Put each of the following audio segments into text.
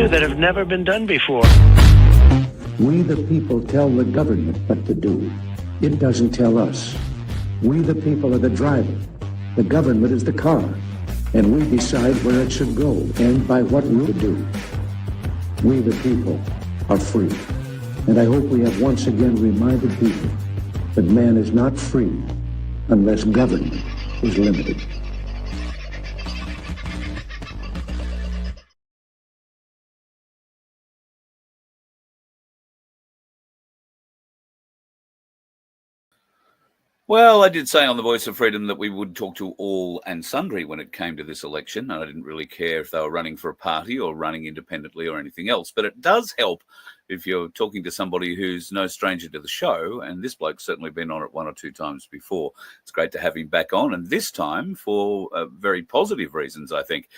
new that have never been done before. We the people tell the government what to do. It doesn't tell us. We the people are the driver. The government is the car. And we decide where it should go and by what route to do. We the people are free. And I hope we have once again reminded people that man is not free unless government is limited. Well, I did say on the Voice of Freedom that we would talk to all and sundry when it came to this election. I didn't really care if they were running for a party or running independently or anything else. But it does help if you're talking to somebody who's no stranger to the show, and this bloke's certainly been on it one or two times before. It's great to have him back on, and this time for very positive reasons, I think.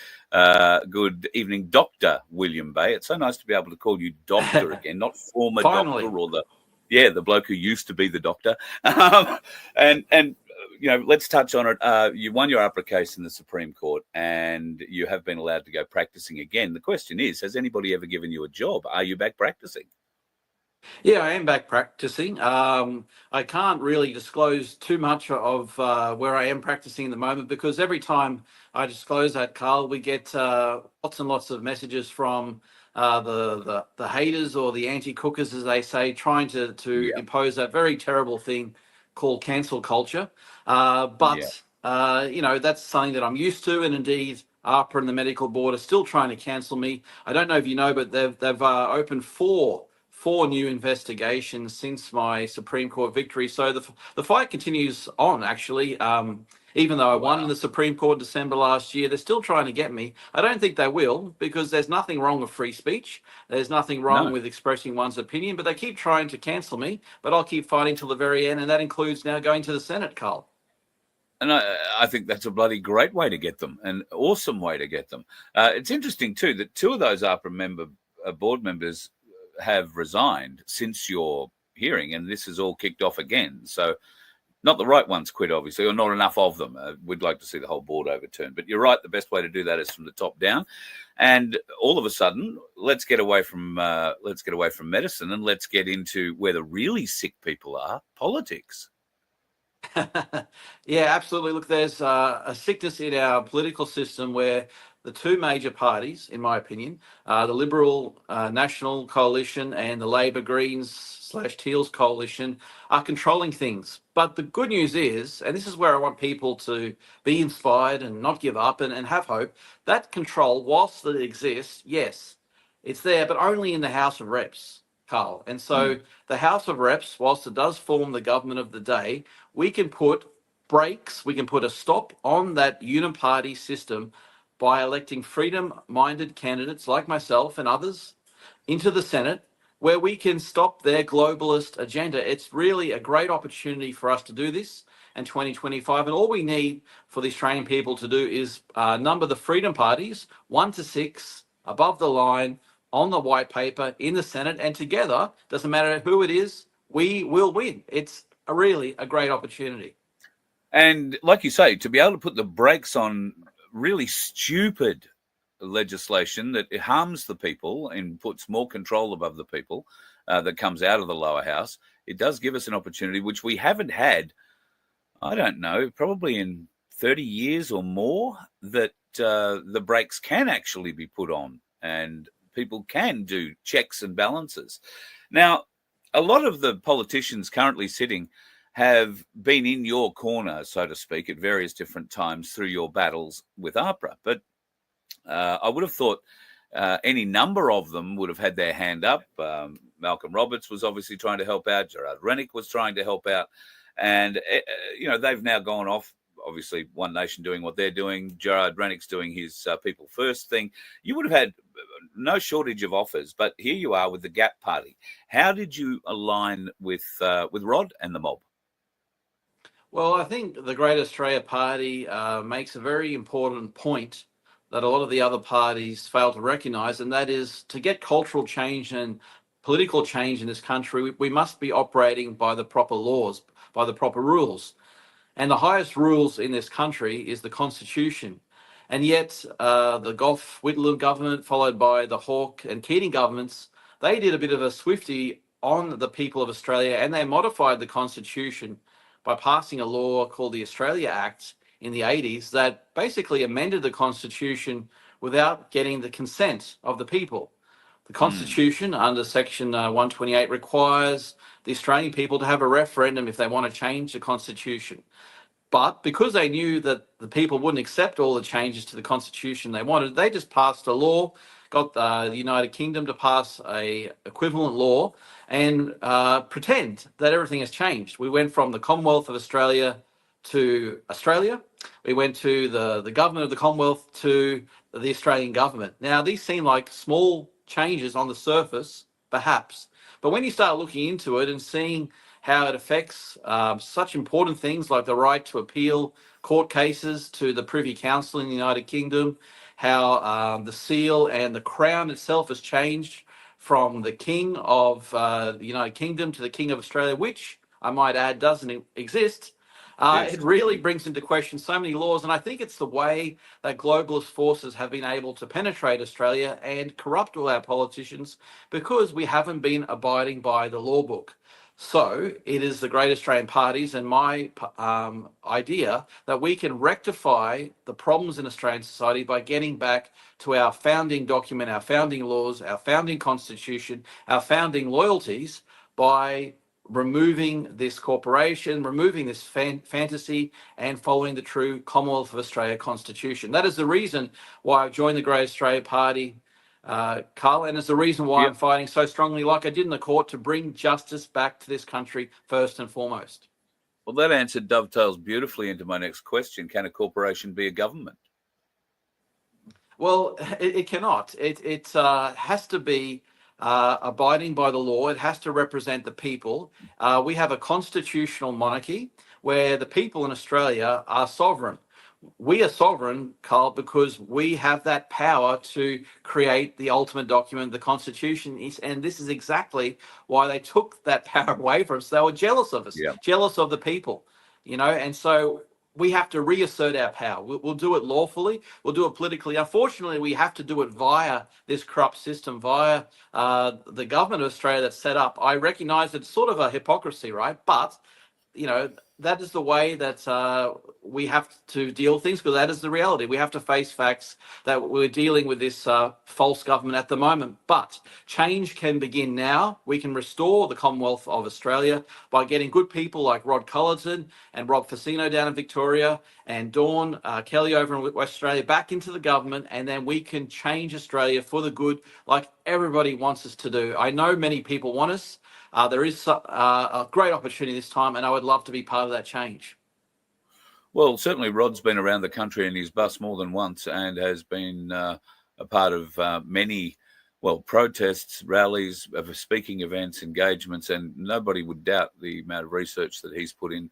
Good evening, Dr. William Bay. It's so nice to be able to call you doctor again, not former doctor or the bloke who used to be the doctor. And you know, let's touch on it. You won your upper case in the Supreme Court and you have been allowed to go practicing again. The question is, has anybody ever given you a job? Are you back practicing? Yeah, I am back practicing. I can't really disclose too much of where I am practicing at the moment, because every time I disclose that, Carl, we get lots and lots of messages from the haters or the anti-cookers, as they say, trying to impose that very terrible thing called cancel culture. You know, that's something that I'm used to, and indeed AHPRA and the medical board are still trying to cancel me. I don't know if you know, but they've opened four new investigations since my Supreme Court victory. So the fight continues on, actually. Even though I won in the Supreme Court December last year, they're still trying to get me. I don't think they will, because there's nothing wrong with free speech. There's nothing wrong with expressing one's opinion, but they keep trying to cancel me. But I'll keep fighting till the very end, and that includes now going to the Senate, Carl. And I think that's a bloody great way to get them, an awesome way to get them. It's interesting, too, that two of those AHPRA board members have resigned since your hearing, and this has all kicked off again. So not the right ones quit, obviously, or not enough of them. We'd like to see the whole board overturned. But you're right, the best way to do that is from the top down. And all of a sudden, let's get away from medicine and let's get into where the really sick people are, politics. Yeah, absolutely. Look, there's a sickness in our political system where the two major parties, in my opinion, the Liberal National Coalition and the Labor Greens/Teals Coalition, are controlling things. But the good news is, and this is where I want people to be inspired and not give up and have hope, that control, whilst it exists, yes, it's there, but only in the House of Reps, Carl. And so the House of Reps, whilst it does form the government of the day, we can put brakes, we can put a stop on that uniparty system by electing freedom-minded candidates like myself and others into the Senate, where we can stop their globalist agenda. It's really a great opportunity for us to do this in 2025. And all we need for the Australian people to do is number the freedom parties 1 to 6 above the line on the white paper in the Senate, and together, doesn't matter who it is, we will win. It's really a great opportunity. And like you say, to be able to put the brakes on really stupid legislation that harms the people and puts more control above the people that comes out of the lower house, it does give us an opportunity which we haven't had, I don't know, probably in 30 years or more, that the brakes can actually be put on and people can do checks and balances. Now, a lot of the politicians currently sitting have been in your corner, so to speak, at various different times through your battles with AHPRA. But I would have thought any number of them would have had their hand up. Malcolm Roberts was obviously trying to help out. Gerard Rennick was trying to help out. And, you know, they've now gone off. Obviously, One Nation doing what they're doing. Gerard Rennick's doing his People First thing. You would have had no shortage of offers, but here you are with the Gap Party. How did you align with Rod and the mob? Well, I think the Great Australia Party makes a very important point that a lot of the other parties fail to recognise, and that is to get cultural change and political change in this country, we must be operating by the proper laws, by the proper rules. And the highest rules in this country is the Constitution. And yet the Gough Whitlam government, followed by the Hawke and Keating governments, they did a bit of a swifty on the people of Australia, and they modified the Constitution by passing a law called the Australia Act in the 80s that basically amended the Constitution without getting the consent of the people. The Constitution, under Section 128, requires the Australian people to have a referendum if they want to change the Constitution. But because they knew that the people wouldn't accept all the changes to the Constitution they wanted, they just passed a law, got the United Kingdom to pass a equivalent law and pretend that everything has changed. We went from the Commonwealth of Australia to Australia. We went to the government of the Commonwealth to the Australian government. Now, these seem like small changes on the surface, perhaps. But when you start looking into it and seeing how it affects such important things like the right to appeal court cases to the Privy Council in the United Kingdom, how the seal and the crown itself has changed from the King of the United Kingdom to the King of Australia, which I might add doesn't exist. Yes. It really brings into question so many laws, and I think it's the way that globalist forces have been able to penetrate Australia and corrupt all our politicians because we haven't been abiding by the law book. So it is the Great Australian Parties and my idea that we can rectify the problems in Australian society by getting back to our founding document, our founding laws, our founding constitution, our founding loyalties by removing this corporation, removing this fantasy, and following the true Commonwealth of Australia Constitution. That is the reason why I've joined the Great Australia Party, Carl, and it's the reason why I'm fighting so strongly, like I did in the court, to bring justice back to this country first and foremost. Well, that answer dovetails beautifully into my next question. Can a corporation be a government? Well, it cannot. It has to be abiding by the law. It has to represent the people. We have a constitutional monarchy where the people in Australia are sovereign. We are sovereign, Carl, because we have that power to create the ultimate document, the Constitution. And this is exactly why they took that power away from us. They were jealous of us, jealous of the people, and so we have to reassert our power. We'll do it lawfully. We'll do it politically. Unfortunately, we have to do it via this corrupt system, via the government of Australia that's set up. I recognise it's sort of a hypocrisy, right? But, that is the way that we have to deal with things, because that is the reality. We have to face facts that we're dealing with this false government at the moment. But change can begin now. We can restore the Commonwealth of Australia by getting good people like Rod Cullerton and Rob Facino down in Victoria and Dawn Kelly over in West Australia back into the government, and then we can change Australia for the good like everybody wants us to do. I know many people want us. There is a great opportunity this time, and I would love to be part of that change. Well, certainly Rod's been around the country in his bus more than once and has been a part of many, protests, rallies, speaking events, engagements, and nobody would doubt the amount of research that he's put in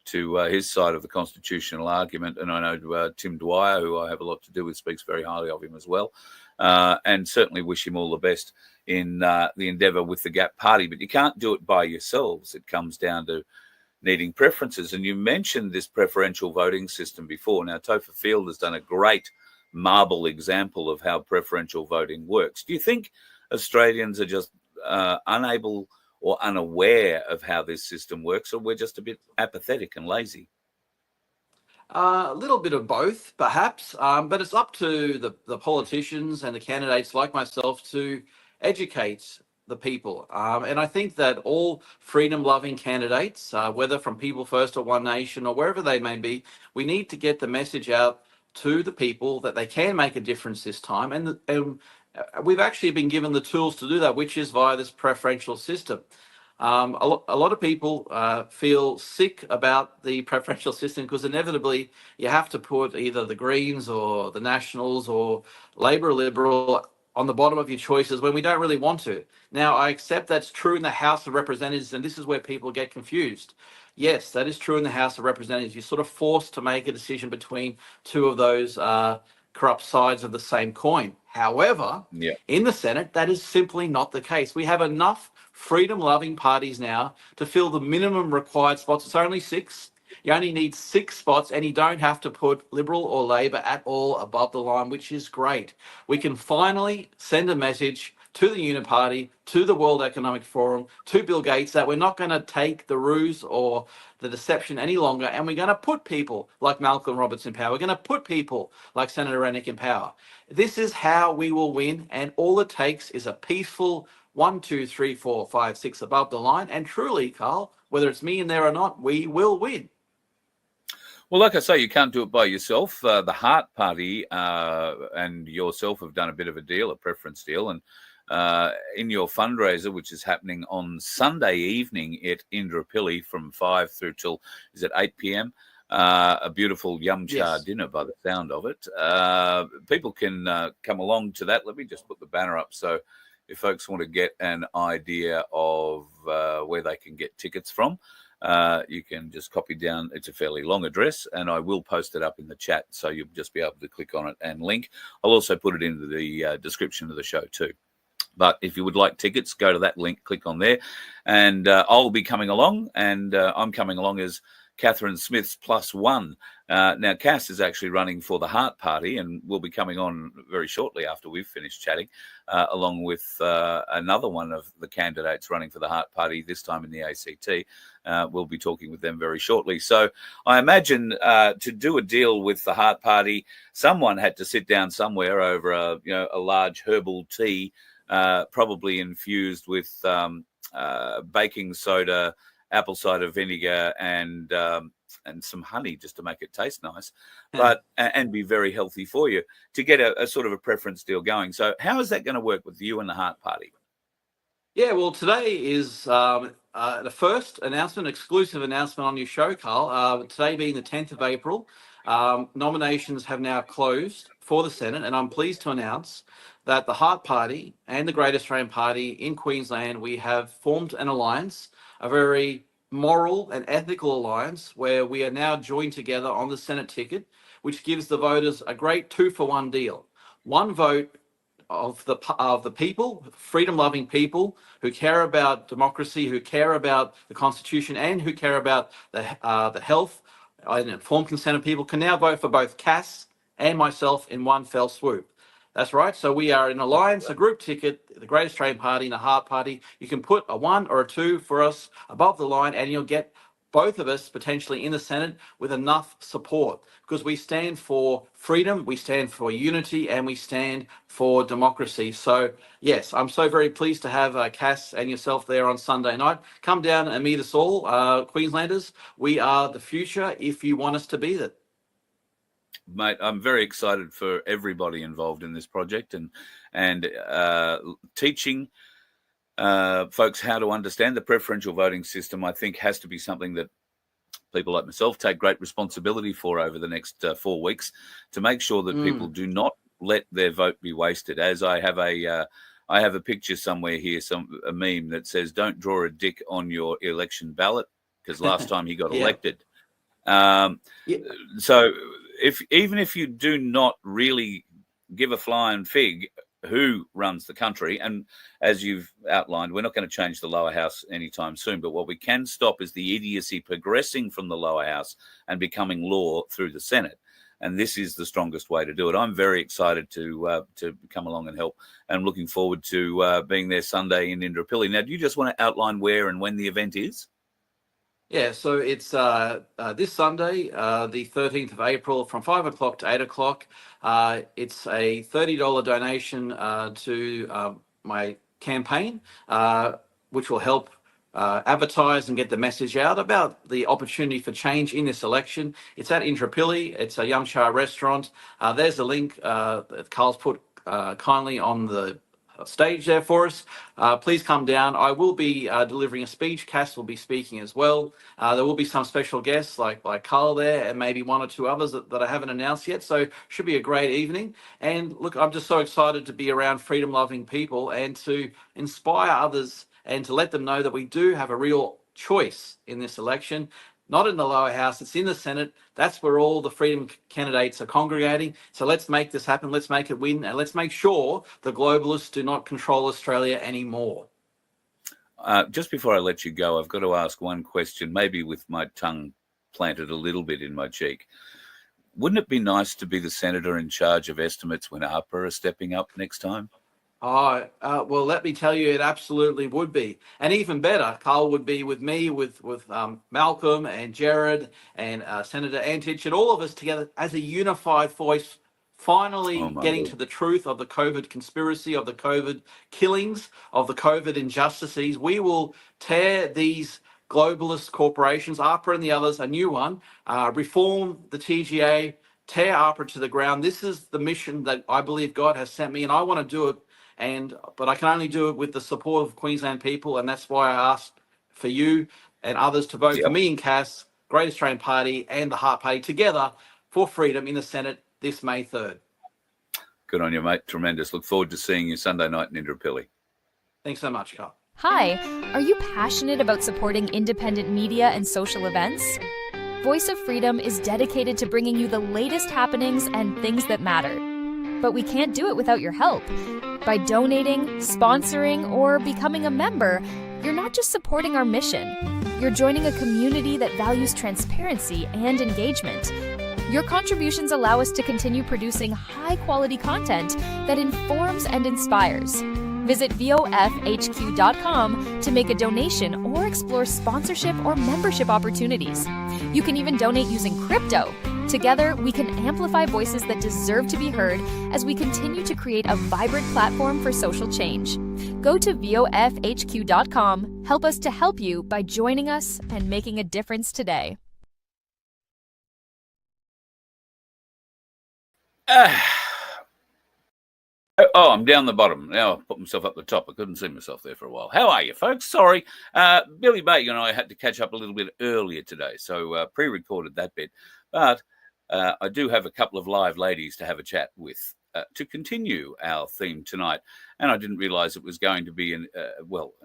to his side of the constitutional argument. And I know Tim Dwyer, who I have a lot to do with, speaks very highly of him as well, and certainly wish him all the best in the endeavour with the GAP party. But you can't do it by yourselves. It comes down to needing preferences. And you mentioned this preferential voting system before. Now, Topher Field has done a great marble example of how preferential voting works. Do you think Australians are just unable or unaware of how this system works, or we're just a bit apathetic and lazy? A little bit of both, perhaps, but it's up to the politicians and the candidates like myself to educate the people. And I think that all freedom-loving candidates, whether from People First or One Nation or wherever they may be, we need to get the message out to the people that they can make a difference this time. And we've actually been given the tools to do that, which is via this preferential system. A lot of people feel sick about the preferential system because inevitably you have to put either the Greens or the Nationals or Labor or Liberal on the bottom of your choices when we don't really want to. Now, I accept that's true in the House of Representatives, and this is where people get confused. Yes, that is true in the House of Representatives. You're sort of forced to make a decision between two of those corrupt sides of the same coin. However, in the Senate, that is simply not the case. We have enough freedom-loving parties now to fill the minimum required spots. It's only 6. You only need 6 spots, and you don't have to put Liberal or Labor at all above the line, which is great. We can finally send a message to the Uniparty, to the World Economic Forum, to Bill Gates, that we're not going to take the ruse or the deception any longer, and we're going to put people like Malcolm Roberts in power. We're going to put people like Senator Rennick in power. This is how we will win, and all it takes is a peaceful 1, 2, 3, 4, 5, 6 above the line, and truly, Carl, whether it's me in there or not, we will win. Well, like I say, you can't do it by yourself. The Heart Party and yourself have done a bit of a deal, a preference deal, and in your fundraiser, which is happening on Sunday evening at Indooroopilly from 5 through till, is it 8 p.m.? A beautiful yum cha dinner by the sound of it. People can come along to that. Let me just put the banner up. So if folks want to get an idea of where they can get tickets from, you can just copy down. It's a fairly long address, and I will post it up in the chat, so you'll just be able to click on it and link. I'll also put it into the description of the show too. But if you would like tickets, go to that link, click on there, and I'll be coming along, and I'm coming along as Catherine Smith's +1. Now, Cass is actually running for the Heart Party and will be coming on very shortly after we've finished chatting, along with another one of the candidates running for the Heart Party, this time in the ACT. We'll be talking with them very shortly. So I imagine to do a deal with the Heart Party, someone had to sit down somewhere over a large herbal tea, probably infused with baking soda, apple cider vinegar, and some honey, just to make it taste nice, but and be very healthy for you, to get a sort of a preference deal going. So how is that going to work with you and the Heart Party? Yeah, well, today is the first announcement, exclusive announcement on your show, Carl. Today being the 10th of April, nominations have now closed for the Senate, and I'm pleased to announce that the Heart Party and the Great Australian Party in Queensland, we have formed an alliance, a very moral and ethical alliance, where we are now joined together on the Senate ticket, which gives the voters a great 2-for-1 deal. One vote of the people, freedom-loving people who care about democracy, who care about the Constitution, and who care about the health and informed consent of people, can now vote for both Cass and myself in one fell swoop. That's right. So we are in alliance, a group ticket, the Great Australian Party and the Heart Party. You can put a 1 or a 2 for us above the line, and you'll get both of us potentially in the Senate with enough support, because we stand for freedom, we stand for unity, and we stand for democracy. So yes, I'm so very pleased to have Cass and yourself there on Sunday night. Come down and meet us all, Queenslanders. We are the future if you want us to be that. Mate, I'm very excited for everybody involved in this project, and teaching folks how to understand the preferential voting system, I think, has to be something that people like myself take great responsibility for over the next 4 weeks, to make sure that people do not let their vote be wasted. As I have a picture somewhere here, a meme that says, "Don't draw a dick on your election ballot," because last time he got elected. So even if you do not really give a flying fig who runs the country, and as you've outlined, we're not going to change the lower house anytime soon, but what we can stop is the idiocy progressing from the lower house and becoming law through the Senate. And this is the strongest way to do it. I'm very excited to come along and help, and looking forward to being there Sunday in Indooroopilly. Now, do you just want to outline where and when the event is? Yeah, so it's this Sunday, the 13th of April, from 5 o'clock to 8 o'clock. It's a $30 donation to my campaign, which will help advertise and get the message out about the opportunity for change in this election. It's at Indooroopilly. It's a Yum Cha restaurant. There's a link that Carl's put kindly on the stage there for us. Please come down. I will be delivering a speech. Cass will be speaking as well. There will be some special guests like Carl there, and maybe 1 or 2 others that I haven't announced yet. So should be a great evening. And look, I'm just so excited to be around freedom-loving people and to inspire others and to let them know that we do have a real choice in this election. Not in the lower house, it's in the Senate. That's where all the freedom candidates are congregating. So let's make this happen. Let's make it win. And let's make sure the globalists do not control Australia anymore. Just before I let you go, I've got to ask one question, maybe with my tongue planted a little bit in my cheek. Wouldn't it be nice to be the senator in charge of estimates when ARPA are stepping up next time? Oh, well, let me tell you, it absolutely would be. And even better, Carl would be with me, with Malcolm and Jared and Senator Antich and all of us together as a unified voice, finally my getting Lord. to the truth of the COVID conspiracy, of the COVID killings, of the COVID injustices. We will tear these globalist corporations, ARPA and the others, a new one, reform the TGA, tear ARPA to the ground. This is the mission that I believe God has sent me, and I want to do it. But I can only do it with the support of Queensland people, and that's why I asked for you and others to vote for me and Cass, Great Australian Party, and the Heart Party together for freedom in the Senate this May 3rd. Good on you, mate. Tremendous. Look forward to seeing you Sunday night in Indooroopilly. Thanks so much, Carl. Hi, are you passionate about supporting independent media and social events? Voice of Freedom is dedicated to bringing you the latest happenings and things that matter. But we can't do it without your help. By donating, sponsoring, or becoming a member, you're not just supporting our mission. You're joining a community that values transparency and engagement. Your contributions allow us to continue producing high-quality content that informs and inspires. Visit vofhq.com to make a donation or explore sponsorship or membership opportunities. You can even donate using crypto. Together, we can amplify voices that deserve to be heard as we continue to create a vibrant platform for social change. Go to vofhq.com, help us to help you by joining us and making a difference today. Oh, I'm down the bottom. Now I've put myself up the top. I couldn't see myself there for a while. How are you, folks? Sorry. Billy Bay and I had to catch up a little bit earlier today, so pre-recorded that bit. But I do have a couple of live ladies to have a chat with to continue our theme tonight. And I didn't realise it was going to be an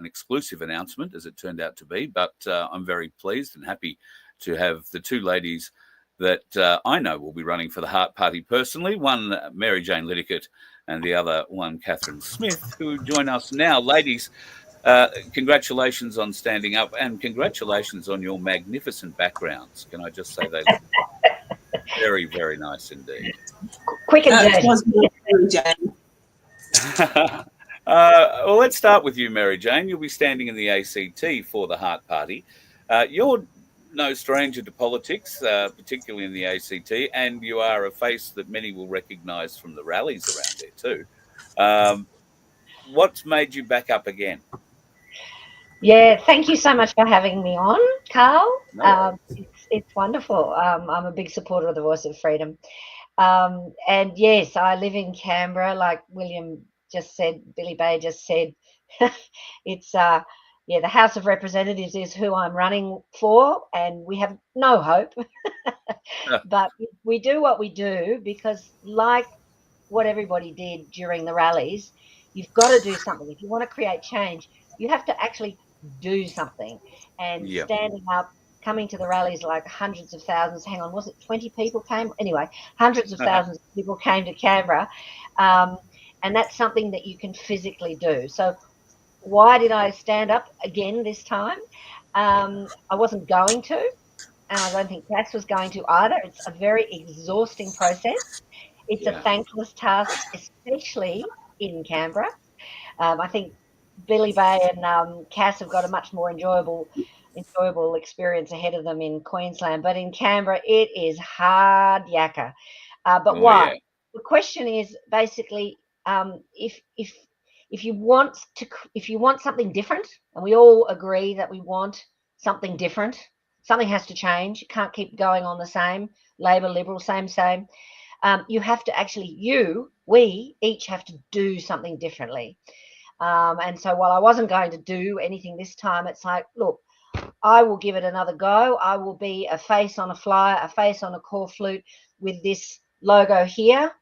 exclusive announcement, as it turned out to be. But I'm very pleased and happy to have the two ladies that I know will be running for the Heart Party personally. One, Mary Jane Liddycoat, and the other one, Catherine Smith, who join us now. Ladies, congratulations on standing up, and congratulations on your magnificent backgrounds. Can I just say they look very, very nice indeed. Quick and dirty. Mary Jane. Well, let's start with you, Mary Jane. You'll be standing in the ACT for the Heart Party. You're no stranger to politics, particularly in the ACT, and you are a face that many will recognise from the rallies around there too. What's made you back up again? Yeah, thank you so much for having me on, Carl. No. It's wonderful. I'm a big supporter of the Voice of Freedom. And yes, I live in Canberra, like William just said, Billy Bay just said. It's the House of Representatives is who I'm running for, and we have no hope. But we do what we do because, like what everybody did during the rallies, you've got to do something. If you want to create change, you have to actually do something. And standing up, coming to the rallies, like hundreds of thousands, hang on, was it 20 people came? Anyway, hundreds of thousands of people came to Canberra. And that's something that you can physically do. So why did I stand up again this time? I wasn't going to, and I don't think Cass was going to either. It's a very exhausting process. It's a thankless task, especially in Canberra. I think Billy Bay and Cass have got a much more enjoyable experience ahead of them in Queensland. But in Canberra, it is hard yakka. But why? Yeah. The question is basically if you want something different, and we all agree that we want something different, something has to change. You can't keep going on the same, Labor, Liberal, same. You have to actually, we each have to do something differently. And so while I wasn't going to do anything this time, it's like, look, I will give it another go. I will be a face on a flyer, a face on a call flute with this logo here.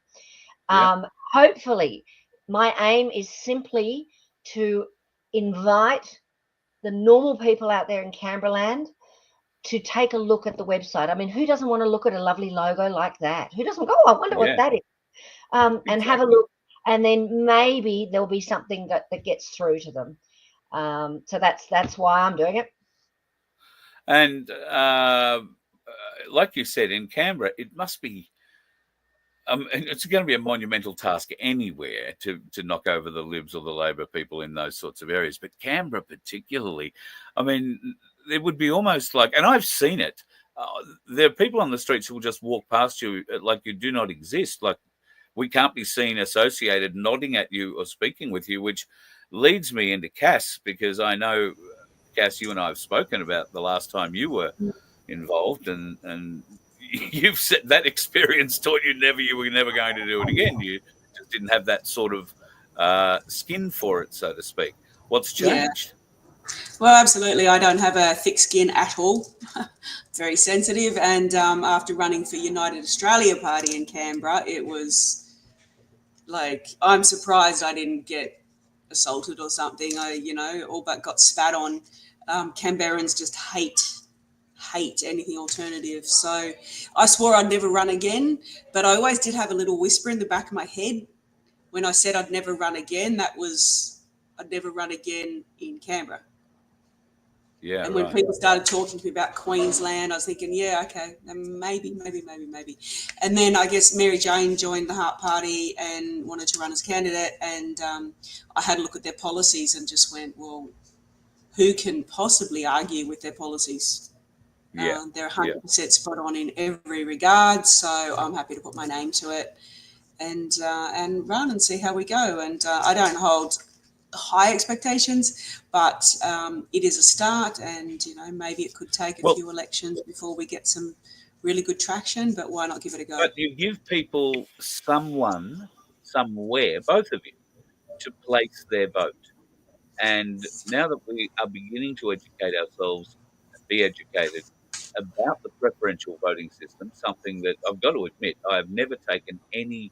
Hopefully, my aim is simply to invite the normal people out there in Canberra land to take a look at the website. I mean, who doesn't want to look at a lovely logo like that? Who doesn't go, I wonder what that is? And have a look, and then maybe there'll be something that gets through to them. So that's why I'm doing it. And like you said, in Canberra, it must be. And it's going to be a monumental task anywhere to knock over the Libs or the Labor people in those sorts of areas. But Canberra, particularly, I mean, it would be almost like, and I've seen it. There are people on the streets who will just walk past you like you do not exist. Like we can't be seen associated, nodding at you or speaking with you, which leads me into Cass, because I know, Cass, you and I have spoken about the last time you were involved, and you've said that experience taught you were never going to do it again. You just didn't have that sort of skin for it, so to speak. What's changed? Well, absolutely. I don't have a thick skin at all. Very sensitive. And after running for United Australia Party in Canberra, it was like, I'm surprised I didn't get assaulted or something. I, all but got spat on. Canberrans just hate anything alternative. So I swore I'd never run again, but I always did have a little whisper in the back of my head when I said I'd never run again. That was, I'd never run again in Canberra. Yeah. And when people started talking to me about Queensland, I was thinking, yeah, okay, maybe. And then I guess Mary Jane joined the Heart Party and wanted to run as candidate. And I had a look at their policies and just went, well, who can possibly argue with their policies? Yeah. They're 100% spot on in every regard. So I'm happy to put my name to it and run and see how we go. And I don't hold high expectations, but it is a start, and maybe it could take a few elections before we get some really good traction, but why not give it a go? But you give people someone, somewhere, both of you, to place their vote. And now that we are beginning to educate ourselves and be educated about the preferential voting system, something that I've got to admit I have never taken any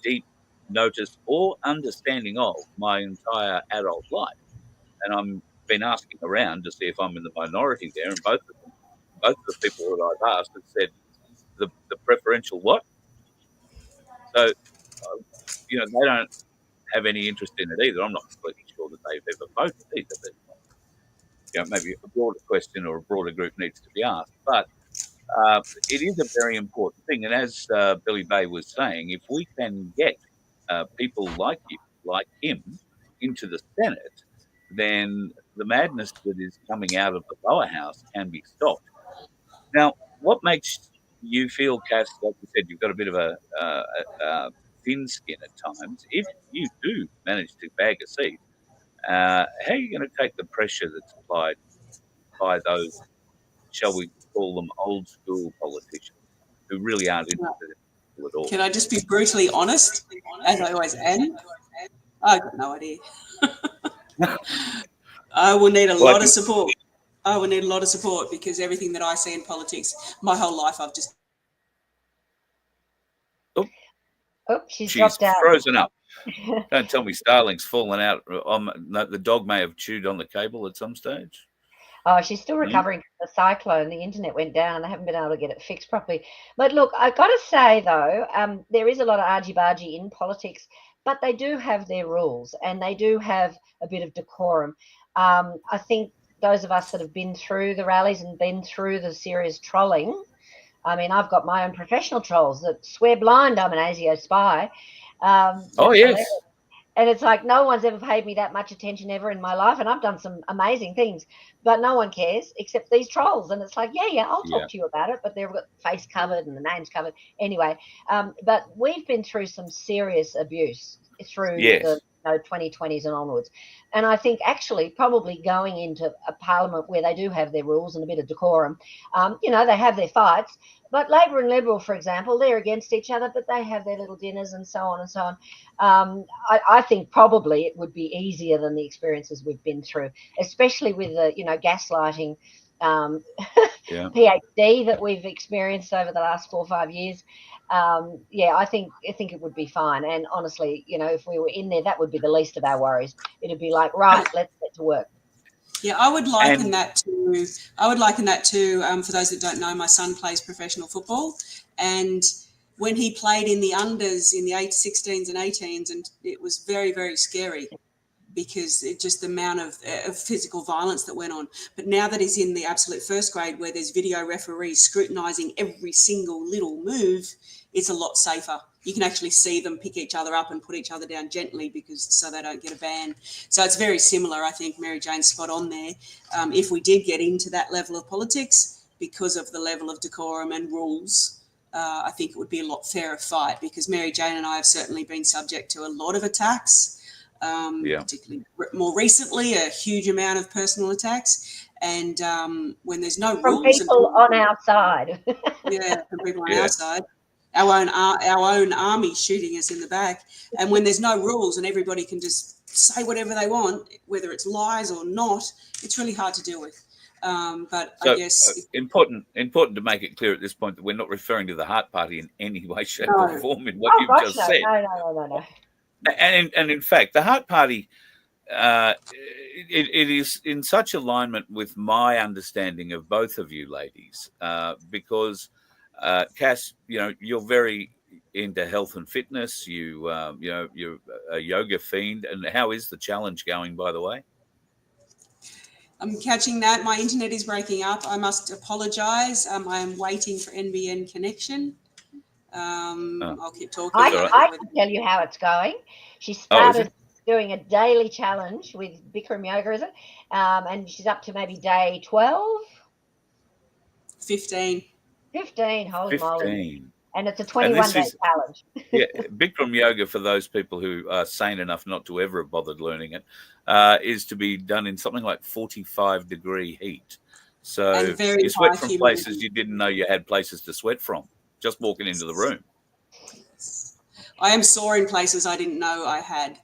deep notice or understanding of my entire adult life. And I've been asking around to see if I'm in the minority there, and both of the people that I've asked have said the preferential what? So, they don't have any interest in it either. I'm not completely sure that they've ever voted either. But, maybe a broader question or a broader group needs to be asked. But it is a very important thing. And as Billy Bay was saying, if we can get people like you, like him, into the Senate, then the madness that is coming out of the lower house can be stopped. Now, what makes you feel, Cass, like you said, you've got a bit of a thin skin at times. If you do manage to bag a seat, how are you going to take the pressure that's applied by those, shall we call them, old school politicians who really aren't interested in it at all? Can I just be brutally honest, as I always am? I've got no idea. I will need a lot of support. I will need a lot of support because everything that I see in politics, my whole life, I've just... Oh, she's dropped out. Frozen up. Don't tell me Starling's fallen out. The dog may have chewed on the cable at some stage. Oh, she's still recovering from the cyclone. The internet went down and they haven't been able to get it fixed properly. But look, I've got to say, though, there is a lot of argy-bargy in politics, but they do have their rules and they do have a bit of decorum. I think those of us that have been through the rallies and been through the serious trolling, I mean, I've got my own professional trolls that swear blind I'm an ASIO spy. Yes. Hilarious. And it's like no one's ever paid me that much attention ever in my life. And I've done some amazing things, but no one cares except these trolls. And it's like, yeah, I'll talk to you about it. But they've got the face covered and the names covered. Anyway, but we've been through some serious abuse through the 2020s and onwards. And I think actually probably going into a parliament where they do have their rules and a bit of decorum, they have their fights. But Labor and Liberal, for example, they're against each other, but they have their little dinners and so on and so on. I think probably it would be easier than the experiences we've been through, especially with the, gaslighting PhD that we've experienced over the last 4 or 5 years. I think it would be fine. And honestly, if we were in there, that would be the least of our worries. It'd be like, right, let's get to work. Yeah, I would liken that to, for those that don't know, my son plays professional football, and when he played in the unders in the 16s and 18s, and it was very, very scary. because it just the amount of physical violence that went on. But now that he's in the absolute first grade, where there's video referees scrutinising every single little move, it's a lot safer. You can actually see them pick each other up and put each other down gently so they don't get a ban. So it's very similar. I think Mary Jane's spot on there. If we did get into that level of politics, because of the level of decorum and rules, I think it would be a lot fairer fight, because Mary Jane and I have certainly been subject to a lot of attacks. Particularly more recently, a huge amount of personal attacks, and when there's no From rules, people on our side. from people on our side, our own army shooting us in the back, and when there's no rules and everybody can just say whatever they want, whether it's lies or not, it's really hard to deal with. But so, I guess important to make it clear at this point that we're not referring to the Heart Party in any way, shape, or form in what you've just said. No. And in fact, the Heart Party, it is in such alignment with my understanding of both of you ladies, because Cass, you're very into health and fitness. You're a yoga fiend. And how is the challenge going, by the way? I'm catching that. My internet is breaking up. I must apologise. I am waiting for NBN connection. I'll keep talking. I can tell you how it's going. She started doing a daily challenge with Bikram yoga, is it? And she's up to maybe day 12? 15. 15, holy 15. moly. And it's a 21-day challenge. Bikram yoga, for those people who are sane enough not to ever have bothered learning it, is to be done in something like 45-degree heat. So you sweat from places you didn't know you had places to sweat from, just walking into the room. I am sore in places I didn't know I had.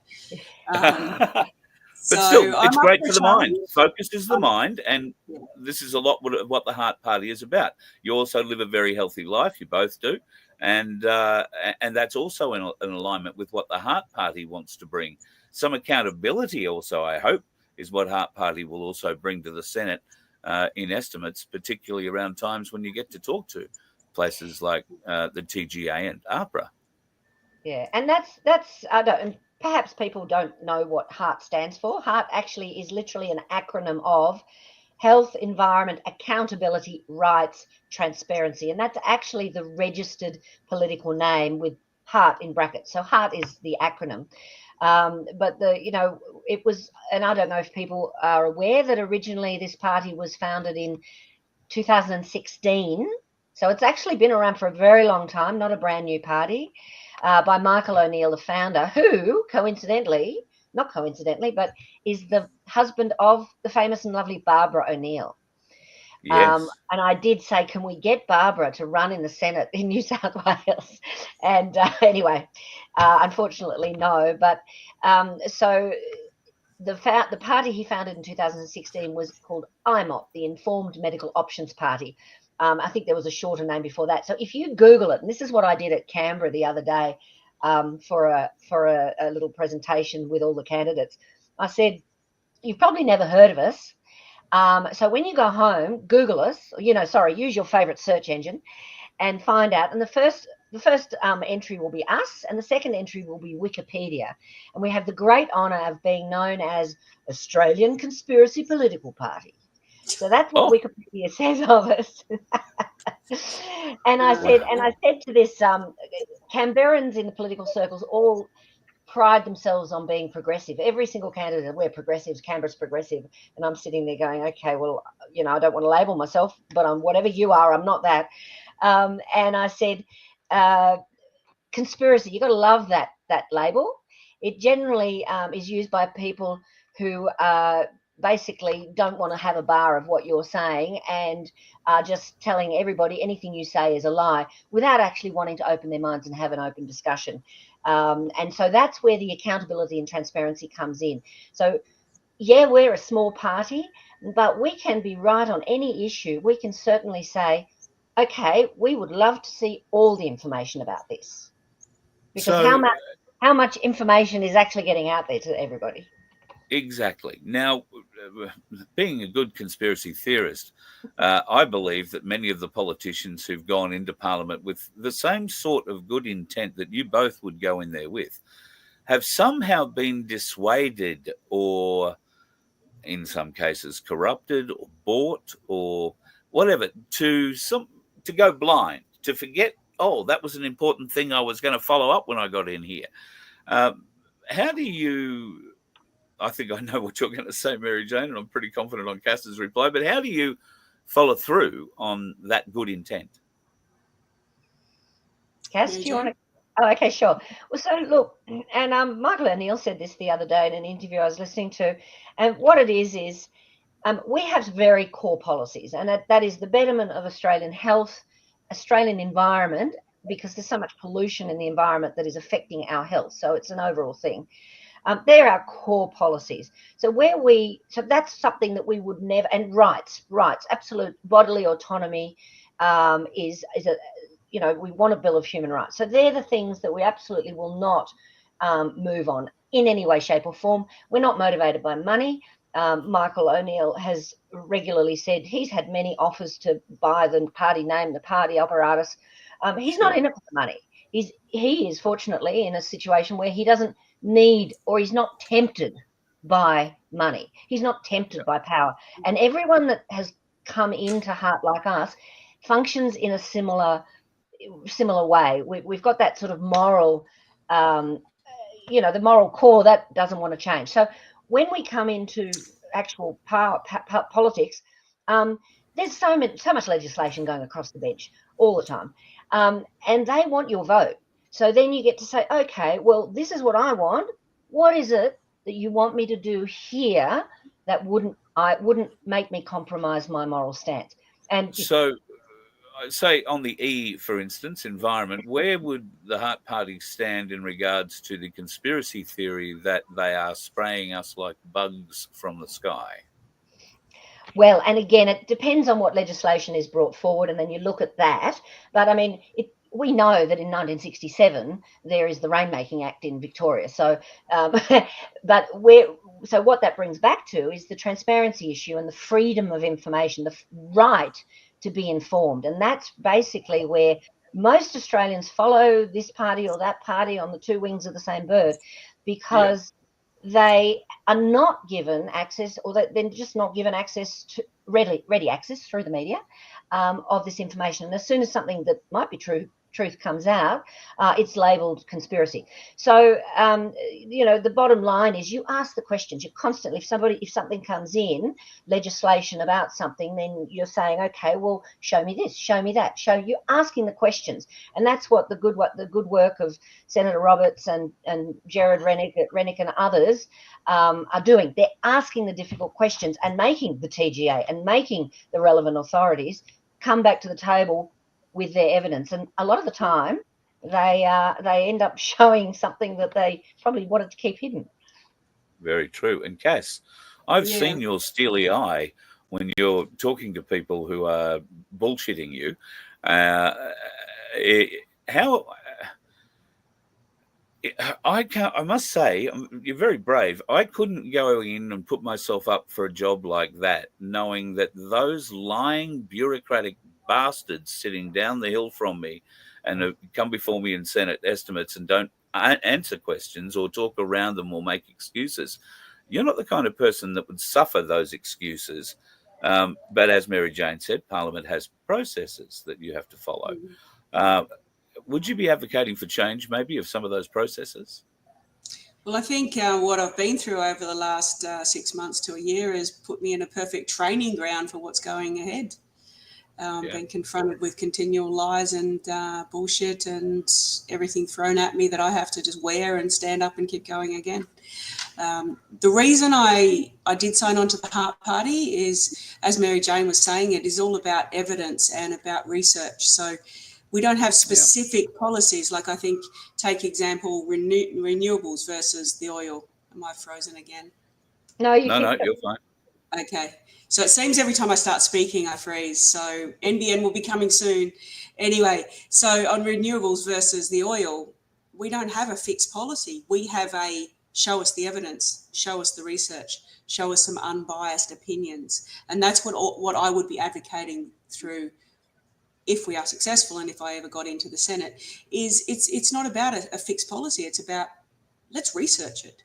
But still, it's great for the mind. Focuses the mind, and this is a lot what the Heart Party is about. You also live a very healthy life. You both do, and that's also in alignment with what the Heart Party wants to bring. Some accountability also, I hope, is what Heart Party will also bring to the Senate in estimates, particularly around times when you get to talk to places like the TGA and APRA. Yeah, and that's and perhaps people don't know what HEART stands for. HEART actually is literally an acronym of Health, Environment, Accountability, Rights, Transparency, and that's actually the registered political name with HEART in brackets. So HEART is the acronym. But it was, and I don't know if people are aware that originally this party was founded in 2016. So it's actually been around for a very long time, not a brand new party, by Michael O'Neill, the founder, who not coincidentally, but is the husband of the famous and lovely Barbara O'Neill. Yes. And I did say, can we get Barbara to run in the Senate in New South Wales? And anyway, unfortunately, no. But so the party he founded in 2016 was called IMOP, the Informed Medical Options Party. I think there was a shorter name before that. So if you Google it, and this is what I did at Canberra the other day for a little presentation with all the candidates, I said, you've probably never heard of us. So when you go home, Google us, use your favorite search engine and find out. And the first entry will be us, and the second entry will be Wikipedia. And we have the great honour of being known as Australian Conspiracy Political Party. So that's what Wikipedia says of us. And I said to this, Canberrans in the political circles all pride themselves on being progressive. Every single candidate, we're progressives, Canberra's progressive. And I'm sitting there going, okay, well, I don't want to label myself, but I'm whatever you are, I'm not that. And I said, conspiracy, you've got to love that label. It generally is used by people who basically don't want to have a bar of what you're saying and are just telling everybody anything you say is a lie without actually wanting to open their minds and have an open discussion. And so that's where the accountability and transparency comes in. So, yeah, we're a small party, but we can be right on any issue. We can certainly say, okay, we would love to see all the information about this. Because how much information is actually getting out there to everybody? Exactly. Now, being a good conspiracy theorist, I believe that many of the politicians who've gone into Parliament with the same sort of good intent that you both would go in there with have somehow been dissuaded, or in some cases corrupted or bought or whatever, to go blind, to forget, oh, that was an important thing I was going to follow up when I got in here. How do you, I think I know what you're going to say, Mary Jane, and I'm pretty confident on Cass's reply, but how do you follow through on that good intent? Cass, do you want to? Oh, okay, sure. Well, so look, and Michael O'Neill said this the other day in an interview I was listening to, and what it is we have very core policies, and that is the betterment of Australian health, Australian environment, because there's so much pollution in the environment that is affecting our health. So it's an overall thing. They're our core policies. So that's something that we would never, and rights, absolute bodily autonomy is a, we want a Bill of Human Rights. So they're the things that we absolutely will not move on in any way, shape or form. We're not motivated by money. Michael O'Neill has regularly said he's had many offers to buy the party name, the party apparatus. He's not in it for the money. He is fortunately in a situation where he doesn't need, or he's not tempted by money. He's not tempted by power. And everyone that has come into Heart Like Us functions in a similar way. We've got that sort of moral, the moral core that doesn't want to change. So when we come into actual power politics, there's so much legislation going across the bench all the time, and they want your vote. So then you get to say, okay, well, this is what I want. What is it that you want me to do here that wouldn't make me compromise my moral stance? And so, say on the E, for instance, environment, where would the Heart Party stand in regards to the conspiracy theory that they are spraying us like bugs from the sky? Well, and again, it depends on what legislation is brought forward, and then you look at that. But I mean, we know that in 1967 there is the Rainmaking Act in Victoria. So, so what that brings back to is the transparency issue and the freedom of information, the right to be informed, and that's basically where most Australians follow this party or that party on the two wings of the same bird, because they are not given access, or they're just not given access to ready access through the media of this information. And as soon as something that might be truth comes out, it's labelled conspiracy. So the bottom line is you ask the questions. You constantly, if something comes in legislation about something, then you're saying, okay, well, show me this, show me that, you're asking the questions. And that's what the good work of Senator Roberts and Jared Rennick and others are doing. They're asking the difficult questions and making the TGA and making the relevant authorities come back to the table with their evidence. And a lot of the time they end up showing something that they probably wanted to keep hidden. Very true. And Cass, I've seen your steely eye when you're talking to people who are bullshitting you. I must say, you're very brave. I couldn't go in and put myself up for a job like that, knowing that those lying bureaucratic bastards sitting down the hill from me and have come before me in Senate estimates and don't answer questions or talk around them or make excuses. You're not the kind of person that would suffer those excuses. But as Mary Jane said, Parliament has processes that you have to follow. Would you be advocating for change maybe of some of those processes? Well, I think what I've been through over the last 6 months to a year has put me in a perfect training ground for what's going ahead. Been confronted with continual lies and bullshit and everything thrown at me that I have to just wear and stand up and keep going again. The reason I did sign on to the Heart Party is, as Mary Jane was saying, it is all about evidence and about research. So we don't have specific policies, like I think, take example, renewables versus the oil. Am I frozen again? No, you're fine. Okay. So it seems every time I start speaking, I freeze. So NBN will be coming soon. Anyway, so on renewables versus the oil, we don't have a fixed policy. We have a show us the evidence, show us the research, show us some unbiased opinions. And that's what I would be advocating through, if we are successful and if I ever got into the Senate, is it's not about a fixed policy. It's about let's research it.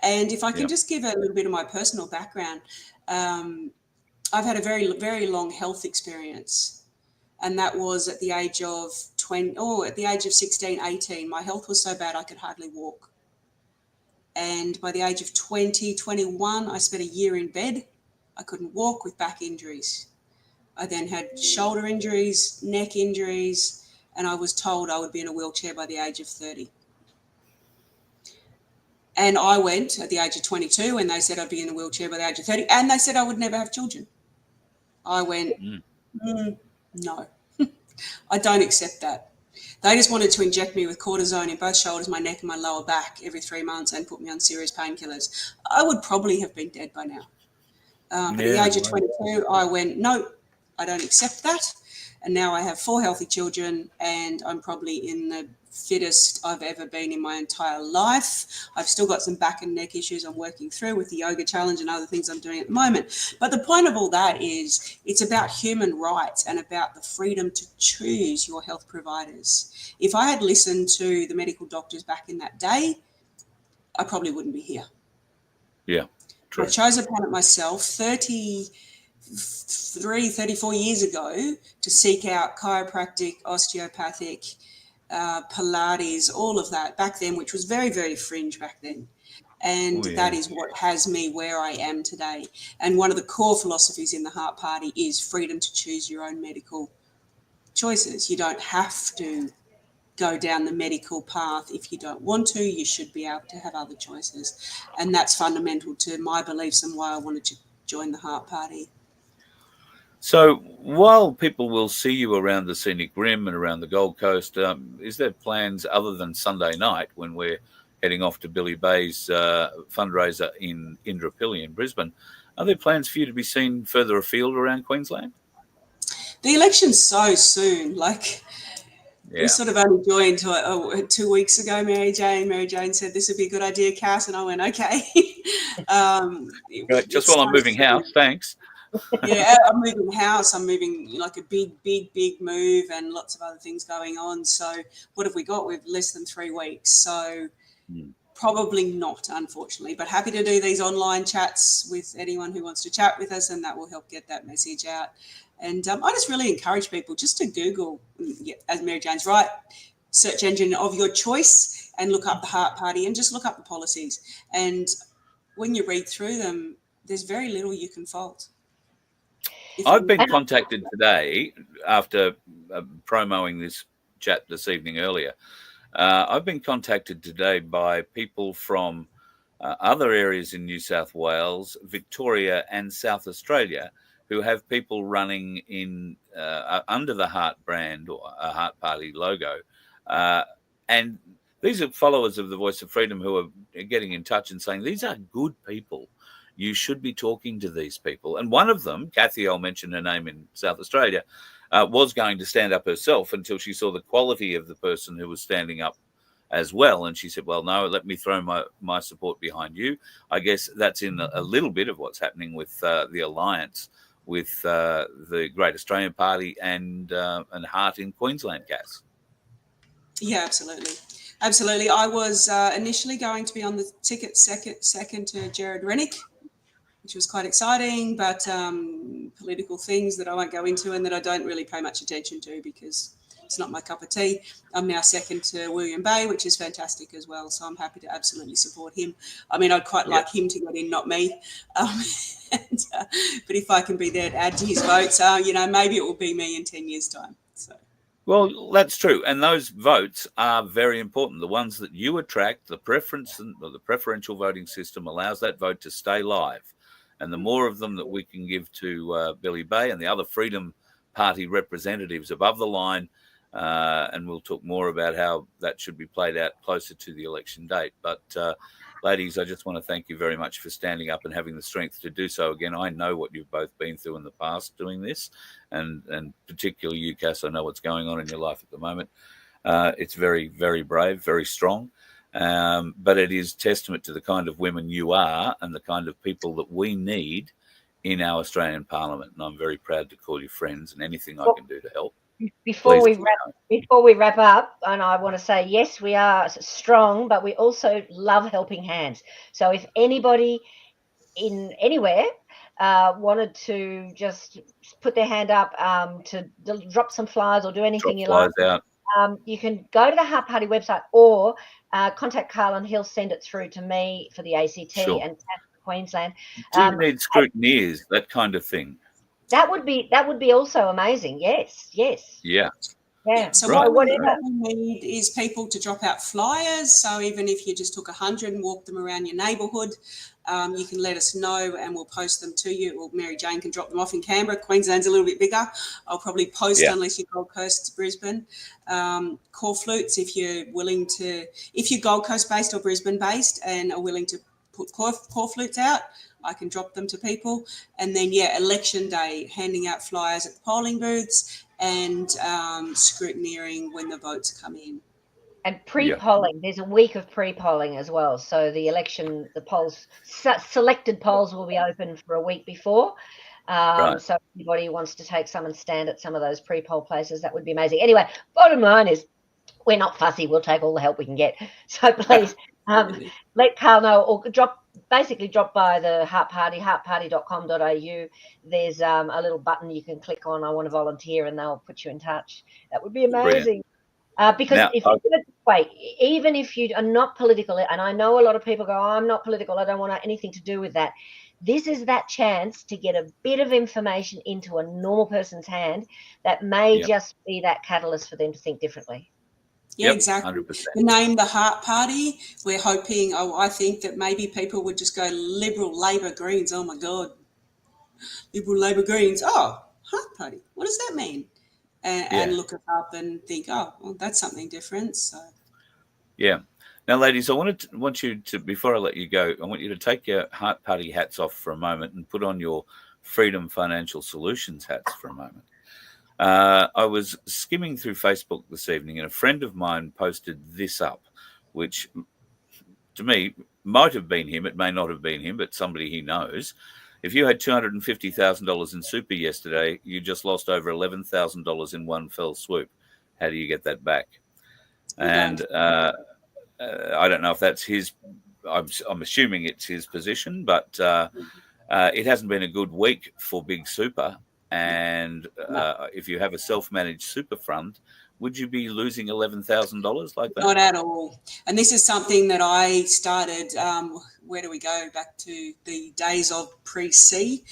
And if I can just give a little bit of my personal background, I've had a very, very long health experience. And that was at the age of 16, 18, my health was so bad I could hardly walk. And by the age of 20, 21, I spent a year in bed. I couldn't walk with back injuries. I then had shoulder injuries, neck injuries, and I was told I would be in a wheelchair by the age of 30. And I went at the age of 22 and they said I'd be in a wheelchair by the age of 30, and they said I would never have children. I went, no, I don't accept that. They just wanted to inject me with cortisone in both shoulders, my neck and my lower back every 3 months and put me on serious painkillers. I would probably have been dead by now. But at the age of 22, I went, no, I don't accept that. And now I have 4 healthy children and I'm probably in the fittest I've ever been in my entire life. I've still got some back and neck issues I'm working through with the yoga challenge and other things I'm doing at the moment. But the point of all that is it's about human rights and about the freedom to choose your health providers. If I had listened to the medical doctors back in that day, I probably wouldn't be here. Yeah, true. I chose upon it myself 34 years ago to seek out chiropractic, osteopathic, Pilates, all of that back then, which was very, very fringe back then. And that is what has me where I am today. And one of the core philosophies in the Heart Party is freedom to choose your own medical choices. You don't have to go down the medical path if you don't want to. You should be able to have other choices. And that's fundamental to my beliefs and why I wanted to join the Heart Party. So while people will see you around the Scenic Rim and around the Gold Coast, is there plans other than Sunday night when we're heading off to Billy Bay's fundraiser in Indooroopilly in Brisbane? Are there plans for you to be seen further afield around Queensland? The election's so soon. We sort of only joined 2 weeks ago, Mary Jane. Mary Jane said this would be a good idea, Cass, and I went, okay. Just while I'm moving house, thanks. Yeah, I'm moving house. I'm moving like a big move and lots of other things going on. So what have we got? We've less than 3 weeks. So probably not, unfortunately, but happy to do these online chats with anyone who wants to chat with us, and that will help get that message out. And I just really encourage people just to Google, as Mary Jane's right, search engine of your choice and look up the Heart Party and just look up the policies. And when you read through them, there's very little you can fault. I've been contacted today after promoting this chat this evening earlier. I've been contacted today by people from other areas in New South Wales, Victoria and South Australia who have people running in under the Heart brand or a Heart Party logo. And these are followers of the Voice of Freedom who are getting in touch and saying, these are good people. You should be talking to these people. And one of them, Kathy, I'll mention her name in South Australia, was going to stand up herself until she saw the quality of the person who was standing up as well. And she said, well, no, let me throw my support behind you. I guess that's in a little bit of what's happening with the alliance with the Great Australian Party and Heart in Queensland, Cass. Yeah, absolutely. Absolutely. I was initially going to be on the ticket second to Jared Rennick, which was quite exciting, but political things that I won't go into and that I don't really pay much attention to because it's not my cup of tea. I'm now second to William Bay, which is fantastic as well. So I'm happy to absolutely support him. I mean, I'd quite like him to get in, not me. But if I can be there to add to his votes, maybe it will be me in 10 years' time. So. Well, that's true. And those votes are very important. The ones that you attract, the preferential voting system allows that vote to stay live. And the more of them that we can give to Billy Bay and the other Freedom Party representatives above the line, and we'll talk more about how that should be played out closer to the election date. But ladies, I just want to thank you very much for standing up and having the strength to do so again. I know what you've both been through in the past doing this, and particularly you, Cass, I know what's going on in your life at the moment. It's very, very brave, very strong. But it is testament to the kind of women you are and the kind of people that we need in our Australian Parliament. And I'm very proud to call you friends and anything I can do to help. Before Please. we wrap up, and I want to say, yes, we are strong, but we also love helping hands. So if anybody in anywhere wanted to just put their hand up to drop some flyers or do anything you like, Flies out. you can go to the Heart Party website or contact Carl and he'll send it through to me for the ACT Sure. and Queensland. Do you need scrutineers, that kind of thing? That would be also amazing. Yes. Yeah. Yeah. So Right. what whatever. we need is people to drop out flyers. So even if you just took 100 and walked them around your neighbourhood, you can let us know and we'll post them to you. Or Mary Jane can drop them off in Canberra. Queensland's a little bit bigger. I'll probably post unless you're Gold Coast, Brisbane. Core flutes, if you're willing to, if you're Gold Coast based or Brisbane based and are willing to put core flutes out, I can drop them to people. And then, election day, handing out flyers at the polling booths and scrutineering when the votes come in. And pre-polling, there's a week of pre-polling as well. So the polls, selected polls will be open for a week before. Right. So if anybody wants to take some and stand at some of those pre-poll places, that would be amazing. Anyway, bottom line is we're not fussy. We'll take all the help we can get. So please let Carl know or drop by the Heart Party, heartparty.com.au. There's a little button you can click on, I want to volunteer, and they'll put you in touch. That would be amazing. Because Now, if you put it this way, even if you are not political, and I know a lot of people go, I'm not political, I don't want anything to do with that. This is that chance to get a bit of information into a normal person's hand that may just be that catalyst for them to think differently. Yeah, exactly. 100%. The name, the Heart Party, we're hoping, I think that maybe people would just go Liberal, Labor, Greens. Oh, my God. Liberal, Labor, Greens. Oh, Heart Party. What does that mean? And look it up and think, oh, well, that's something different. So, yeah. Now, ladies, I want you to, before I let you go, I want you to take your Heart Party hats off for a moment and put on your Freedom Financial Solutions hats for a moment. I was skimming through Facebook this evening and a friend of mine posted this up, which to me might have been him. It may not have been him, but somebody he knows. If you had $250,000 in super yesterday, you just lost over $11,000 in one fell swoop. How do you get that back? And I don't know if that's his. I'm assuming it's his position, but it hasn't been a good week for big super. And if you have a self-managed super fund, would you be losing $11,000 like that? Not at all. And this is something that I started, where do we go? Back to the days of pre-C.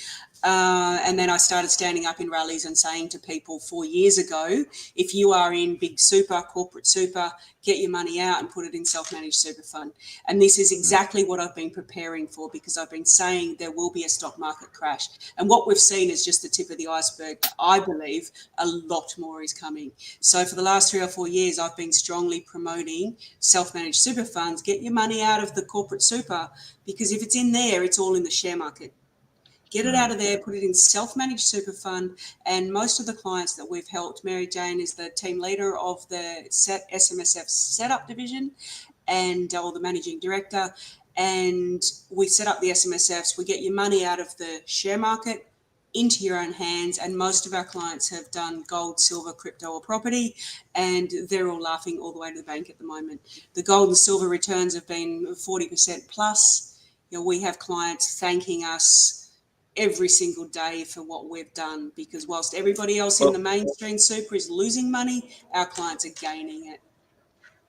And then I started standing up in rallies and saying to people 4 years ago, if you are in big super, corporate super, get your money out and put it in self-managed super fund. And this is exactly what I've been preparing for, because I've been saying there will be a stock market crash. And what we've seen is just the tip of the iceberg. I believe a lot more is coming. So for the last 3 or 4 years, I've been strongly promoting self-managed super funds. Get your money out of the corporate super, because if it's in there, it's all in the share market. Get it out of there, put it in self-managed super fund. And most of the clients that we've helped, Mary Jane is the team leader of the SMSF setup division or the managing director. And we set up the SMSFs. We get your money out of the share market into your own hands. And most of our clients have done gold, silver, crypto or property, and they're all laughing all the way to the bank at the moment. The gold and silver returns have been 40% plus. You know, we have clients thanking us every single day for what we've done, because whilst everybody else in the mainstream super is losing money, our clients are gaining it.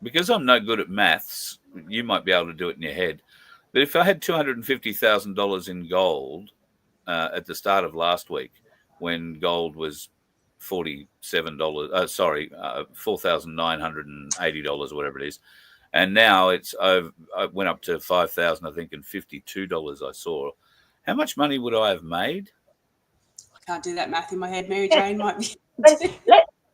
Because I'm no good at maths, you might be able to do it in your head. But if I had $250,000 in gold at the start of last week, when gold was $4,980, whatever it is, and now it went up to $5,000, I think, and $52 I saw. How much money would I have made? I can't do that math in my head. Mary Jane might be.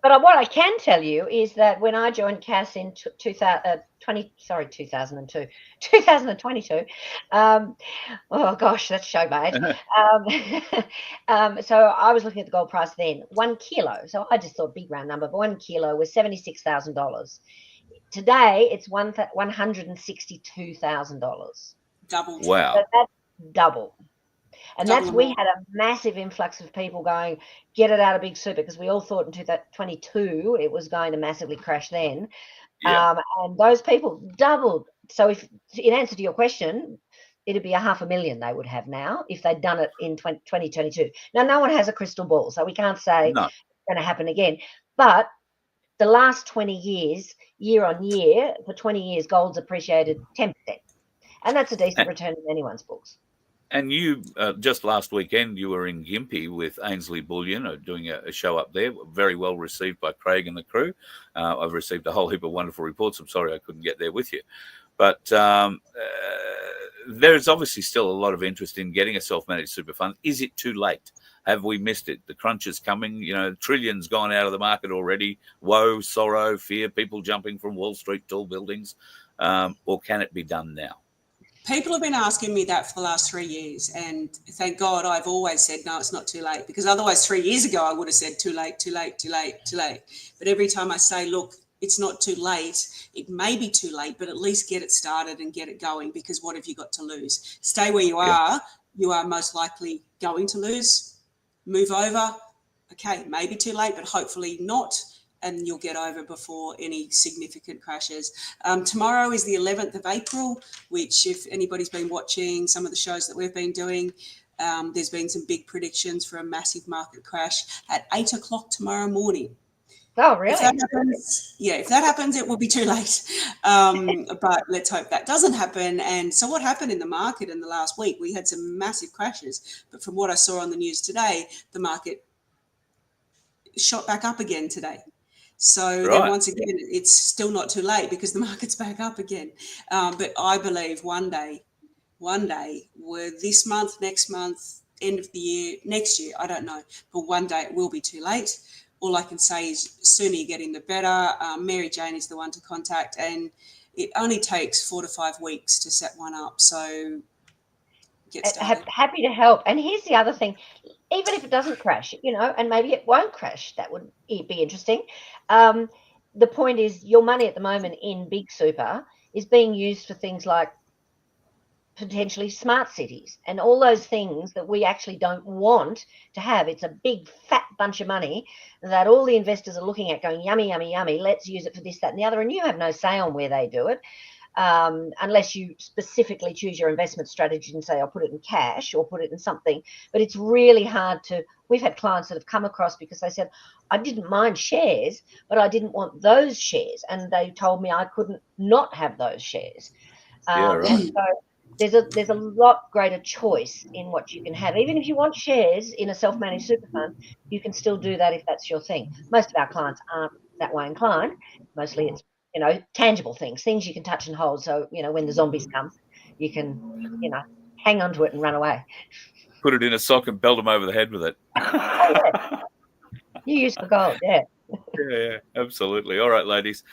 But what I can tell you is that when I joined CAS in 2022, oh gosh, that's show my age. So I was looking at the gold price then, 1 kilo. So I just thought big round number, but 1 kilo was $76,000. Today it's $162,000. Double. Wow. So that's double. And Double that's, them we all. had a massive influx of people going, get it out of Big Super, because we all thought in 2022 it was going to massively crash then. Yeah. And those people doubled. So if, in answer to your question, it'd be 500,000 they would have now if they'd done it in 2022. Now, no one has a crystal ball, so we can't say No. it's going to happen again. But the last 20 years, year on year, for 20 years, gold's appreciated 10%. And that's a decent return in anyone's books. And you, just last weekend, you were in Gympie with Ainsley Bullion, doing a show up there. Very well received by Craig and the crew. I've received a whole heap of wonderful reports. I'm sorry I couldn't get there with you. But there's obviously still a lot of interest in getting a self-managed super fund. Is it too late? Have we missed it? The crunch is coming. Trillions gone out of the market already. Woe, sorrow, fear, people jumping from Wall Street tall buildings. Or can it be done now? People have been asking me that for the last 3 years, and thank God I've always said, no, it's not too late, because otherwise 3 years ago I would have said too late, too late, too late, too late. But every time I say, look, it's not too late, it may be too late, but at least get it started and get it going, because what have you got to lose? Stay where you are most likely going to lose. Move over, okay, maybe too late, but hopefully not, and you'll get over before any significant crashes. Tomorrow is the 11th of April, which, if anybody's been watching some of the shows that we've been doing, there's been some big predictions for a massive market crash at 8 o'clock tomorrow morning. Oh, really? If that happens, it will be too late. But let's hope that doesn't happen. And so what happened in the market in the last week? We had some massive crashes, but from what I saw on the news today, the market shot back up again today. So then once again, it's still not too late because the market's back up again. But I believe one day, this month, next month, end of the year, next year, I don't know, but one day it will be too late. All I can say is sooner you get in, the better. Mary Jane is the one to contact, and it only takes 4 to 5 weeks to set one up. So get started. Happy to help. And here's the other thing. Even if it doesn't crash, and maybe it won't crash, that would be interesting. The point is, your money at the moment in Big Super is being used for things like potentially smart cities and all those things that we actually don't want to have. It's a big fat bunch of money that all the investors are looking at going, yummy, yummy, yummy, let's use it for this, that, and the other. And you have no say on where they do it. Unless you specifically choose your investment strategy and say, I'll put it in cash or put it in something. But it's really hard to, we've had clients that have come across because they said, I didn't mind shares, but I didn't want those shares. And they told me I couldn't not have those shares. And so there's a lot greater choice in what you can have. Even if you want shares in a self-managed super fund, you can still do that if that's your thing. Most of our clients aren't that way inclined. Mostly it's tangible things you can touch and hold. So, when the zombies come, you can, hang onto it and run away. Put it in a sock and belt them over the head with it. Oh, yeah. You use for gold, yeah. Yeah, absolutely. All right, ladies.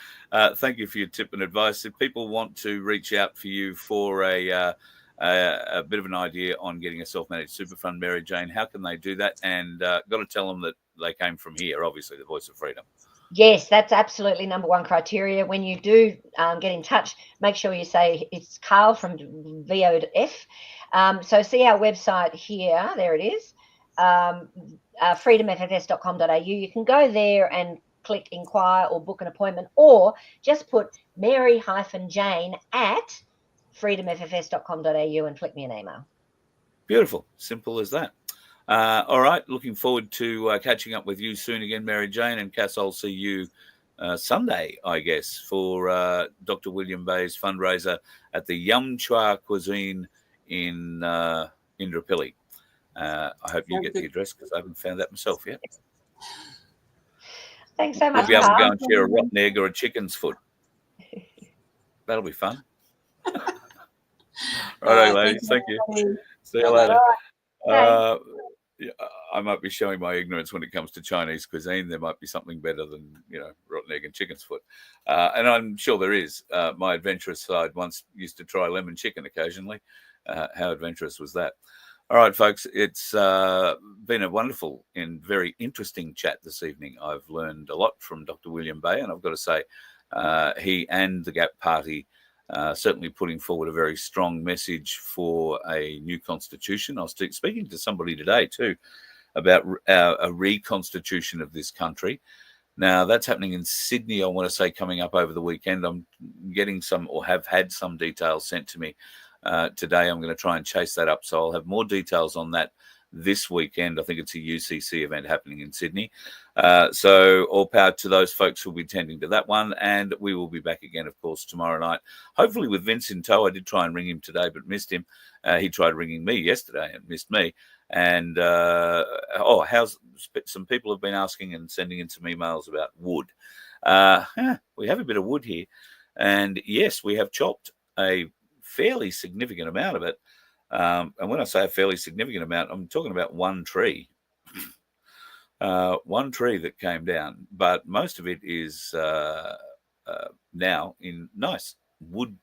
Thank you for your tip and advice. If people want to reach out for you for a bit of an idea on getting a self-managed super fund, Mary Jane, how can they do that? And got to tell them that they came from here, obviously, the Voice of Freedom. Yes, that's absolutely number one criteria. When you do get in touch, make sure you say it's Carl from VOF. So see our website here. There it is, freedomffs.com.au. You can go there and click inquire or book an appointment, or just put Mary-Jane at freedomffs.com.au and flick me an email. Beautiful. Simple as that. All right. Looking forward to catching up with you soon again, Mary Jane. And Cass, I'll see you Sunday, I guess, for Dr. William Bay's fundraiser at the Yum Chua Cuisine in Indooroopilly. I hope you get the address because I haven't found that myself yet. Thanks so much. We'll be able to go and share a rotten egg or a chicken's foot. That'll be fun. Righto, ladies. Thank you. See you later. I might be showing my ignorance when it comes to Chinese cuisine. There might be something better than, rotten egg and chicken's foot. And I'm sure there is. My adventurous side once used to try lemon chicken occasionally. How adventurous was that? All right, folks, it's been a wonderful and very interesting chat this evening. I've learned a lot from Dr. William Bay, and I've got to say, he and the Gap Party certainly putting forward a very strong message for a new constitution. I was speaking to somebody today too about a reconstitution of this country. Now, that's happening in Sydney, I want to say, coming up over the weekend. I'm getting some, or have had some details sent to me today. I'm going to try and chase that up. So I'll have more details on that this weekend. I think it's a UCC event happening in Sydney. So all power to those folks who will be attending to that one. And we will be back again, of course, tomorrow night, hopefully with Vince in tow. I did try and ring him today, but missed him. He tried ringing me yesterday and missed me. And, some people have been asking and sending in some emails about wood. We have a bit of wood here. And yes, we have chopped a fairly significant amount of it. And when I say a fairly significant amount, I'm talking about one tree. One tree that came down. But most of it is now in nice wood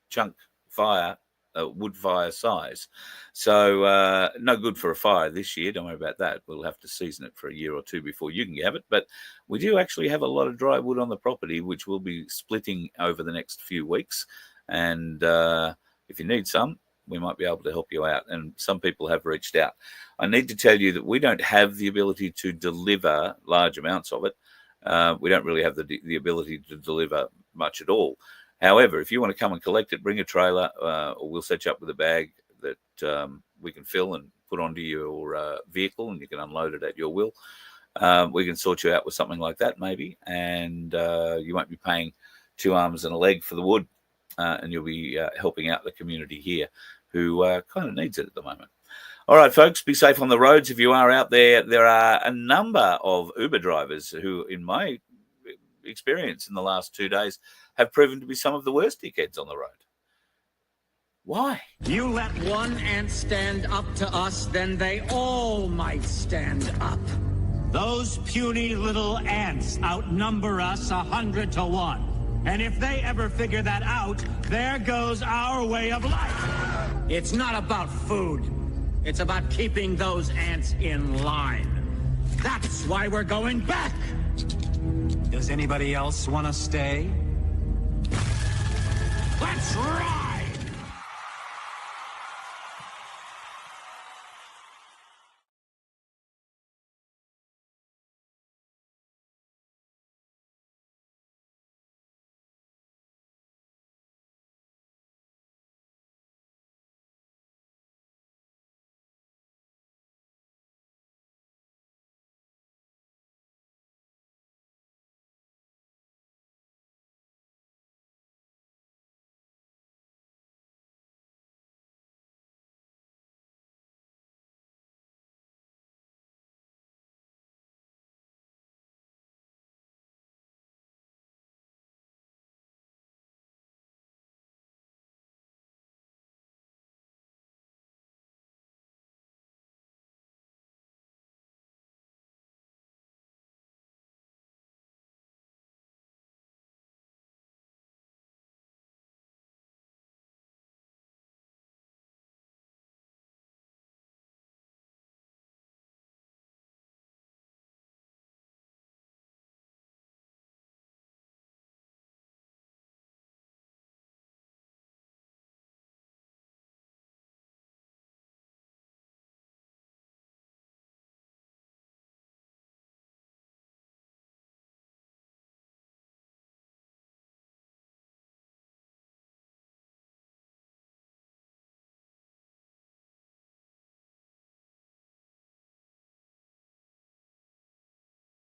chunk fire, wood fire size. So no good for a fire this year. Don't worry about that. We'll have to season it for a year or two before you can have it. But we do actually have a lot of dry wood on the property, which we'll be splitting over the next few weeks. And if you need some, we might be able to help you out. And some people have reached out. I need to tell you that we don't have the ability to deliver large amounts of it. We don't really have the ability to deliver much at all. However, if you want to come and collect it, bring a trailer, or we'll set you up with a bag that we can fill and put onto your vehicle, and you can unload it at your will. We can sort you out with something like that, maybe, and you won't be paying 2 arms and a leg for the wood, and you'll be helping out the community here who kind of needs it at the moment. All right, folks, be safe on the roads. If you are out there, there are a number of Uber drivers who, in my experience in the last 2 days, have proven to be some of the worst dickheads on the road. Why? You let one ant stand up to us, then they all might stand up. Those puny little ants outnumber us 100 to 1. And if they ever figure that out, there goes our way of life. It's not about food. It's about keeping those ants in line. That's why we're going back. Does anybody else want to stay? Let's ride!